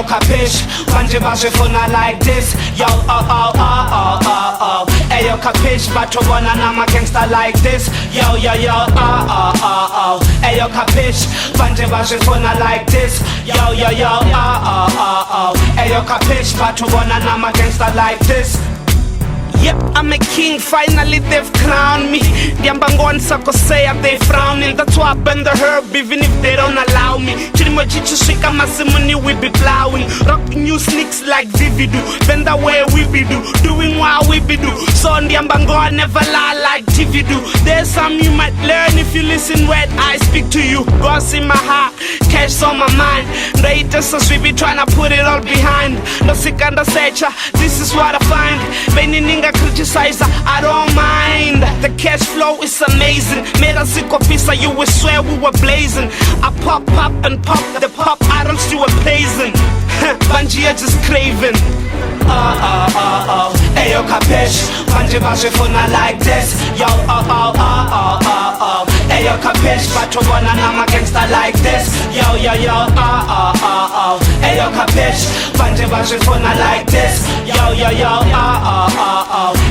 Ayo capiche, manje bazifuna like this. Yo, Ayo capiche, batobona nama gangsta like this. Yo, Ayo capiche, manje bazifuna like this. Yo, Ayo capiche, batobona nama gangsta like this. Yep, I'm a king, finally they've crowned me. Diambangon sakosea, they frowning. That's why I bend the herb even if they don't allow me. Chilimo chichu shika masimuni, we be plowing. Rocking new sneaks like Vividu. Bend the way we be doing what we be do. So on Diambangon never lie like TV do. There's some you might learn if you listen when I speak to you. God's in my heart, cash on my mind. They just as we be trying to put it all behind. No sick under secha, this is what I find. Beninga criticizer, I don't mind. The cash flow is amazing. Made us sick of pizza, you would swear we were blazing. I pop and pop, the pop items you were blazing. Bungie are just craving. Ayo capiche, manje bazifuna like this. Yo, Ayo capiche, batobona nama gangsta like this. Yo, Ayo capiche, manje bazifuna like this. Yo,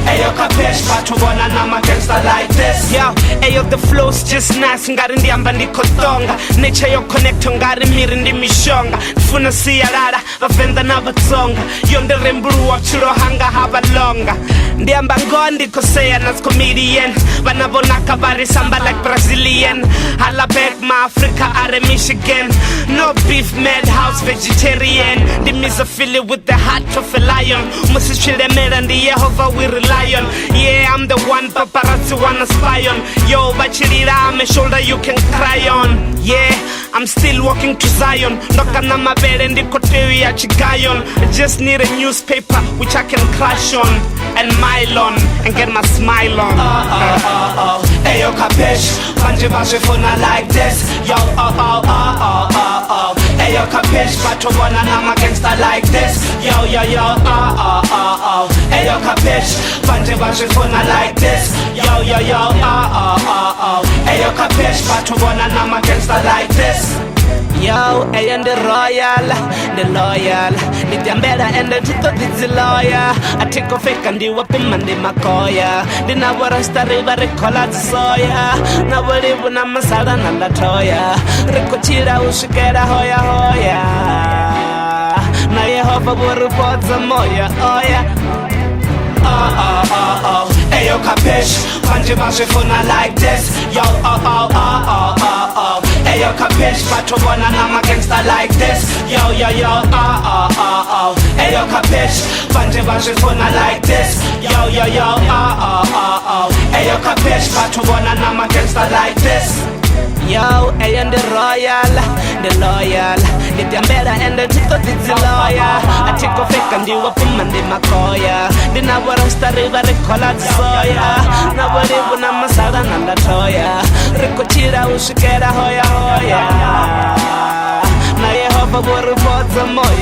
Ayo capiche, batobona nama gangsta like this. Yo, ayo the flow's just nice, ngari ndiamba ndikotonga. Nature yo connect, ngari miri ndi mishonga. Funa siyarara, vavenda na vatsonga. Yonde remburu wachuro hanga habalonga. Ndiamba ngondi kosea nas comedian. Vanavonaka vari samba like Brazilian. Hala back ma Africa are Michigan. No beef, madhouse, vegetarian. The miss Philly with the heart of a lion. Moses Chilemera and the Jehovah we rely on. Yeah, I'm the one paparazzi wanna spy on. Yo, bachirira, I'm a shoulder you can cry on. Yeah, I'm still walking to Zion. Nokana mabere ndikotewi ya chigayon. I just need a newspaper which I can crash on and mile on and get my smile on. Ayo capiche, manje bazifuna like this. Yo, Ayo capiche, batobona nama gangsta like this. Yo, Ayo capiche, manje bazifuna like this. Yo, Ayo capiche, batobona nama gangsta like this. Yo, and the loyal, the Ambera and the Tito the lawyer. I take a fake and do up in Monday Makoya. The Navarasta River Recola Soya. Nobody when I'm a Sada and Latoya. Ricochira Ushikera Hoya. Now you have a good report some moya. Oh yeah. Ayo capiche, manje bazifuna like this. Yo, Ayo capiche, batobona nama gangsta like this. Yo, Ayo capiche, manje bazifuna like this. Yo, Ayo capiche, batobona nama gangsta like this. Yo, and the loyal, the Ambera and the Tito the lawyer. I take a fake and do up in Monday Makoya. The Navarasta River Recola Soya. Nobody when I'm a Sada and Latoya. Ricochira Ushikera Hoya. Now you have a word for some more.